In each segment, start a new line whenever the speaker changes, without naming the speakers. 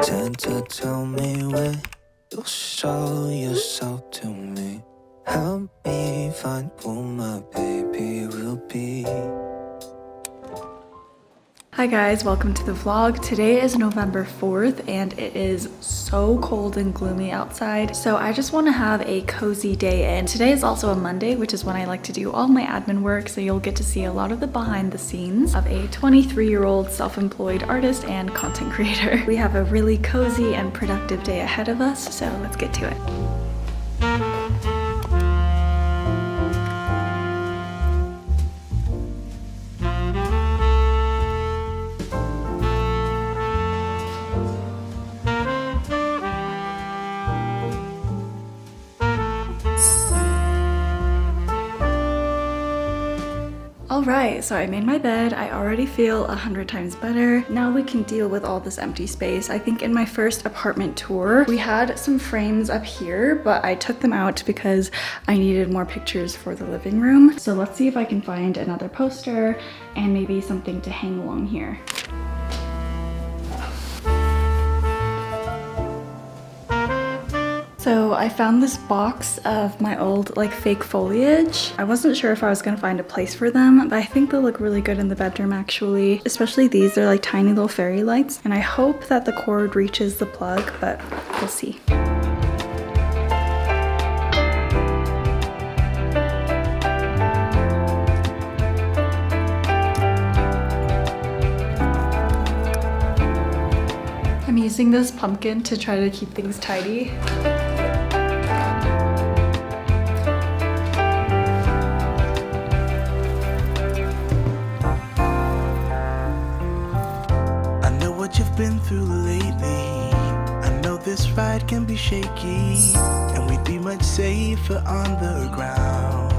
Tend to tell me when you'll show yourself to me. Help me find who my baby will be.
Hi guys, welcome to the vlog. Today is November 4th and it is so cold and gloomy outside. So I just want to have a cozy day in. Today is also a Monday, which is when I like to do all my admin work. So you'll get to see a lot of the behind the scenes of a 23-year-old self-employed artist and content creator. We have a really cozy and productive day ahead of us. So let's get to it. Alright, so I made my bed. I already feel 100 times better. Now we can deal with all this empty space. I think in my first apartment tour, we had some frames up here, but I took them out because I needed more pictures for the living room. So let's see if I can find another poster and maybe something to hang along here. So I found this box of my old fake foliage. I wasn't sure if I was gonna find a place for them, but I think they'll look really good in the bedroom actually. Especially these, they're like tiny little fairy lights. And I hope that the cord reaches the plug, but we'll see. I'm using this pumpkin to try to keep things tidy.
Been through lately. I know this ride can be shaky, and we'd be much safer on the ground.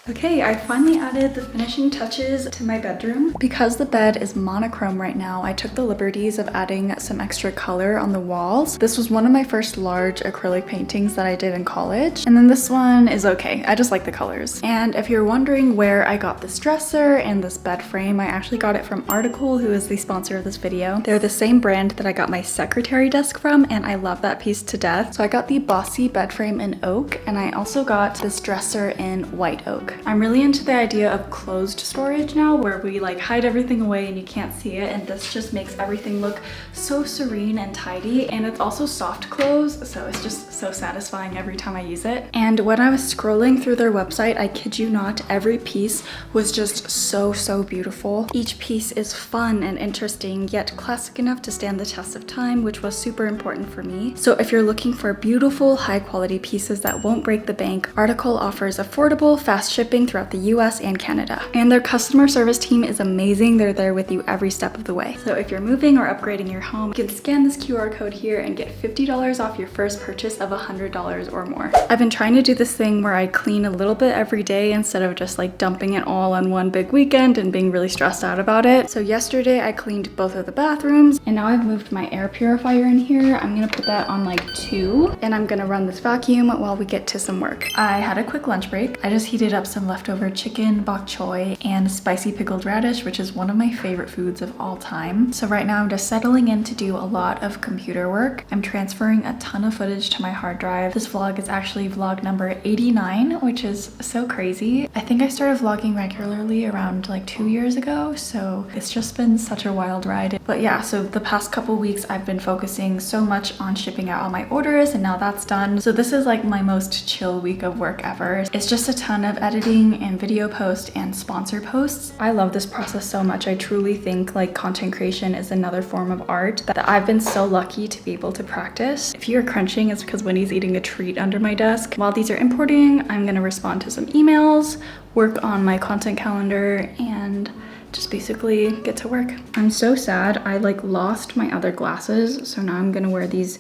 Okay, I finally added the finishing touches to my bedroom. Because the bed is monochrome right now, I took the liberties of adding some extra color on the walls. This was one of my first large acrylic paintings that I did in college. And then this one is okay. I just like the colors. And if you're wondering where I got this dresser and this bed frame, I actually got it from Article, who is the sponsor of this video. They're the same brand that I got my secretary desk from, and I love that piece to death. So I got the Bossy bed frame in oak, and I also got this dresser in white oak. I'm really into the idea of closed storage now, where we hide everything away and you can't see it, and this just makes everything look so serene and tidy. And it's also soft close, so it's just so satisfying every time I use it. And when I was scrolling through their website, I kid you not, every piece was just so beautiful. Each piece is fun and interesting, yet classic enough to stand the test of time, which was super important for me. So if you're looking for beautiful, high quality pieces that won't break the bank, Article offers affordable, fast shipping throughout the US and Canada. And their customer service team is amazing. They're there with you every step of the way. So if you're moving or upgrading your home, you can scan this QR code here and get $50 off your first purchase of $100 or more. I've been trying to do this thing where I clean a little bit every day instead of just dumping it all on one big weekend and being really stressed out about it. So yesterday I cleaned both of the bathrooms, and now I've moved my air purifier in here. I'm gonna put that on 2, and I'm gonna run this vacuum while we get to some work. I had a quick lunch break. I just heated up some leftover chicken, bok choy, and spicy pickled radish, which is one of my favorite foods of all time. So right now I'm just settling in to do a lot of computer work. I'm transferring a ton of footage to my hard drive. This vlog is actually vlog number 89, which is so crazy. I think I started vlogging regularly around 2 years ago, so it's just been such a wild ride. But yeah, so the past couple weeks I've been focusing so much on shipping out all my orders, and now that's done. So this is my most chill week of work ever. It's just a ton of editing and video posts and sponsor posts. I love this process so much. I truly think content creation is another form of art that I've been so lucky to be able to practice. If you're crunching, it's because Winnie's eating a treat under my desk. While these are importing, I'm gonna respond to some emails, work on my content calendar, and just basically get to work. I'm so sad. I lost my other glasses, so now I'm gonna wear these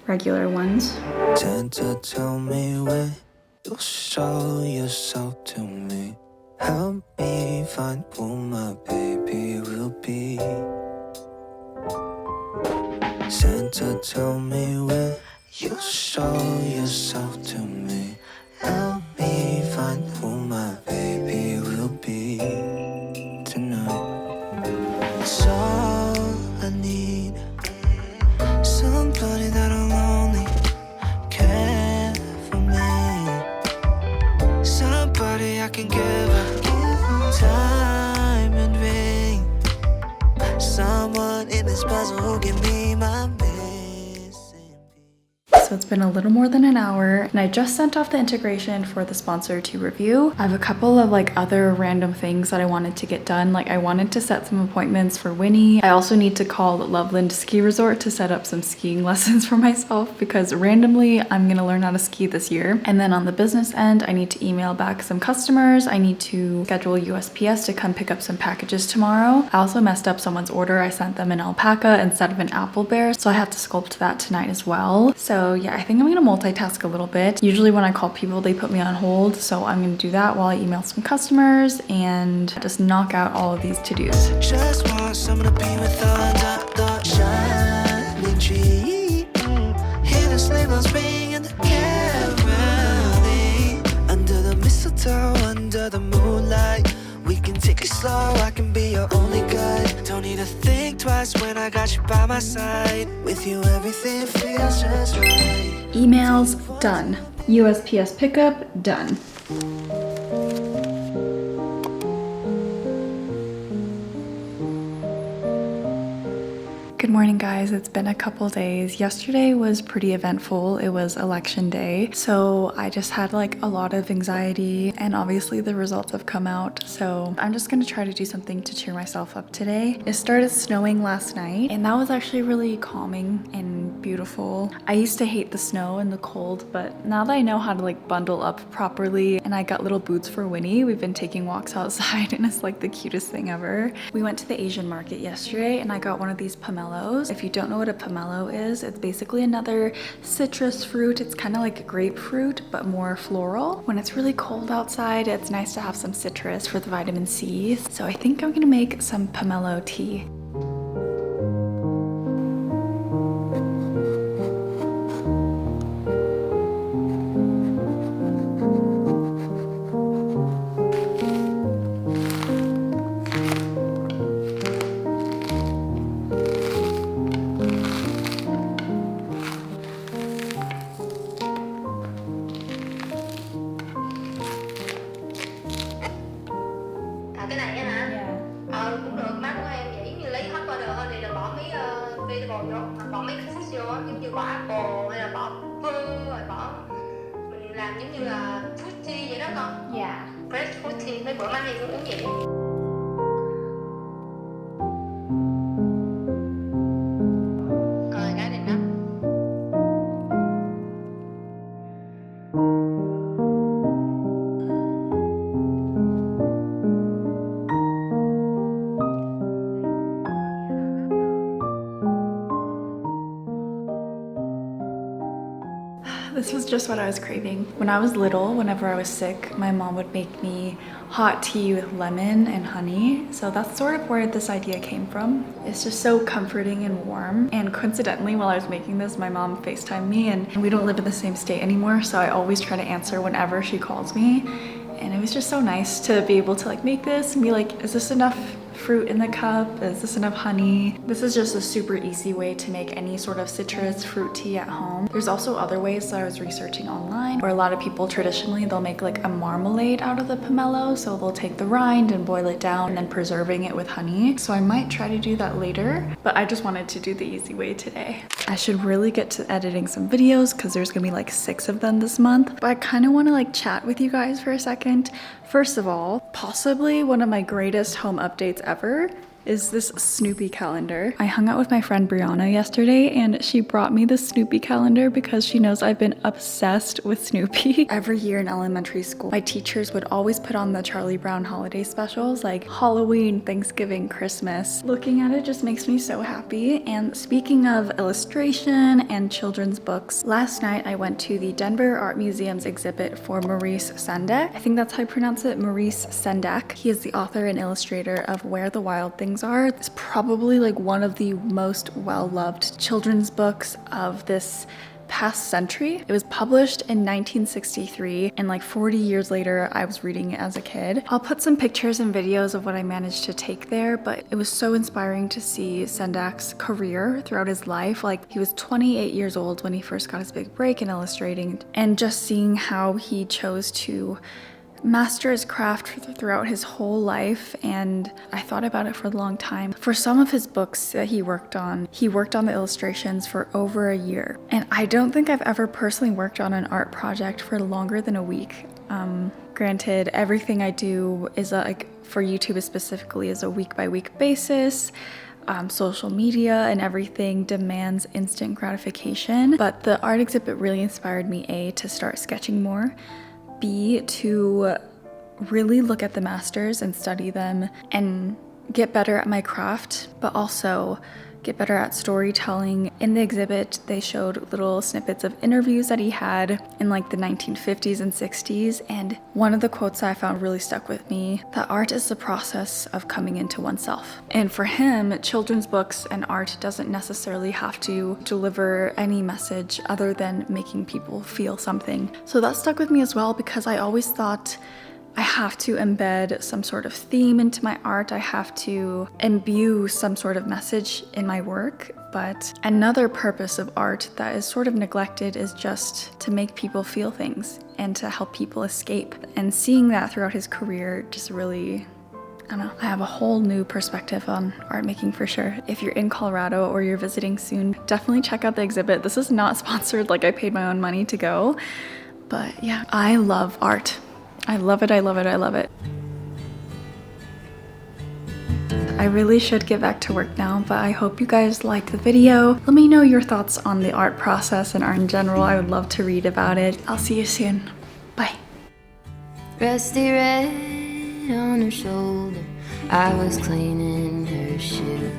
regular ones.
Tend to tell me when you'll show yourself to me. Help me find who my baby will be. Santa, tell me when you'll show yourself to me. Help me find who my baby will be tonight. So one in this puzzle who can be my missing piece.
So it's been a little more than an hour and I just sent off the integration for the sponsor to review. I have a couple of like other random things that I wanted to get done. Like I wanted to set some appointments for Winnie. I also need to call Loveland Ski Resort to set up some skiing lessons for myself because randomly I'm gonna learn how to ski this year. And then on the business end, I need to email back some customers. I need to schedule USPS to come pick up some packages tomorrow. I also messed up someone's order. I sent them an alpaca instead of an apple bear. So I have to sculpt that tonight as well. So yeah, I think I'm gonna multitask a little bit. Usually when I call people, they put me on hold. So I'm gonna do that while I email some customers and just knock out all of these to-dos.
Just want someone to be with under the shining tree. Hear the sleigh bells ring and the caroling. Under the mistletoe, under the moonlight. We can take it slow, I can be your only guide. Don't need to think twice when I got you by my side. With you everything feels just right.
Emails done. USPS pickup done. Good morning, guys. It's been a couple days. Yesterday was pretty eventful. It was election day. So I just had like a lot of anxiety and obviously the results have come out. So I'm just gonna try to do something to cheer myself up today. It started snowing last night and that was actually really calming and beautiful. I used to hate the snow and the cold, but now that I know how to like bundle up properly and I got little boots for Winnie, we've been taking walks outside and it's like the cutest thing ever. We went to the Asian market yesterday and I got one of these pomelo. If you don't know what a pomelo is, it's basically another citrus fruit. It's kind of like grapefruit, but more floral. When it's really cold outside, it's nice to have some citrus for the vitamin C. So I think I'm gonna make some pomelo tea.
Cái này á hả?
Yeah.
Cũng được, má của em vậy, giống như lấy hot water thôi thì là bỏ mấy vegetable vô, bỏ mấy cái xích vô á, giống như bỏ apple hay là bỏ bơ rồi bỏ mình làm giống như là fruit tea vậy đó con.
Yeah.
Fresh fruit tea, mấy bữa má hay cũng uống vậy. Coi cái này đó.
This was just what I was craving. When I was little, whenever I was sick, my mom would make me hot tea with lemon and honey. So that's sort of where this idea came from. It's just so comforting and warm. And coincidentally, while I was making this, my mom FaceTimed me and we don't live in the same state anymore. So I always try to answer whenever she calls me. And it was just so nice to be able to like make this and be like, is this enough fruit in the cup? Is this enough honey? This is just a super easy way to make any sort of citrus fruit tea at home. There's also other ways that I was researching online where a lot of people traditionally they'll make like a marmalade out of the pomelo. So they'll take the rind and boil it down and then preserving it with honey. So I might try to do that later, but I just wanted to do the easy way today. I should really get to editing some videos because there's gonna be like 6 of them this month, but I kind of want to like chat with you guys for a second. First of all, possibly one of my greatest home updates ever is this Snoopy calendar. I hung out with my friend Brianna yesterday and she brought me this Snoopy calendar because she knows I've been obsessed with Snoopy. Every year in elementary school, my teachers would always put on the Charlie Brown holiday specials like Halloween, Thanksgiving, Christmas. Looking at it just makes me so happy. And speaking of illustration and children's books, last night I went to the Denver Art Museum's exhibit for Maurice Sendak. I think that's how I pronounce it, Maurice Sendak. He is the author and illustrator of Where the Wild Things Are. It's probably like one of the most well-loved children's books of this past century. It was published in 1963 and like 40 years later I was reading it as a kid. I'll put some pictures and videos of what I managed to take there, but it was so inspiring to see Sendak's career throughout his life. Like he was 28 years old when he first got his big break in illustrating, and just seeing how he chose to master his craft throughout his whole life, and I thought about it for a long time. For some of his books that he worked on the illustrations for over a year. And I don't think I've ever personally worked on an art project for longer than a week. Granted, everything I do is like, for YouTube specifically, is a week-by-week basis. Social media and everything demands instant gratification, but the art exhibit really inspired me, A, to start sketching more, B, to really look at the masters and study them and get better at my craft, but also get better at storytelling. In the exhibit, they showed little snippets of interviews that he had in like the 1950s and 60s, and one of the quotes that I found really stuck with me, that art is the process of coming into oneself. And for him, children's books and art doesn't necessarily have to deliver any message other than making people feel something. So that stuck with me as well, because I always thought I have to embed some sort of theme into my art. I have to imbue some sort of message in my work. But another purpose of art that is sort of neglected is just to make people feel things and to help people escape. And seeing that throughout his career just really, I don't know, I have a whole new perspective on art making for sure. If you're in Colorado or you're visiting soon, definitely check out the exhibit. This is not sponsored, like I paid my own money to go. But yeah, I love art. I love it, I love it, I love it. I really should get back to work now, but I hope you guys liked the video. Let me know your thoughts on the art process and art in general. I would love to read about it. I'll see you soon. Bye.
Rusty red on her shoulder, I was cleaning her shoe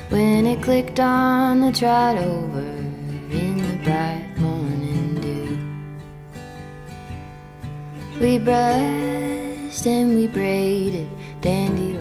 when it clicked on the trot over in the bright morning dew. We brushed and we braided dandy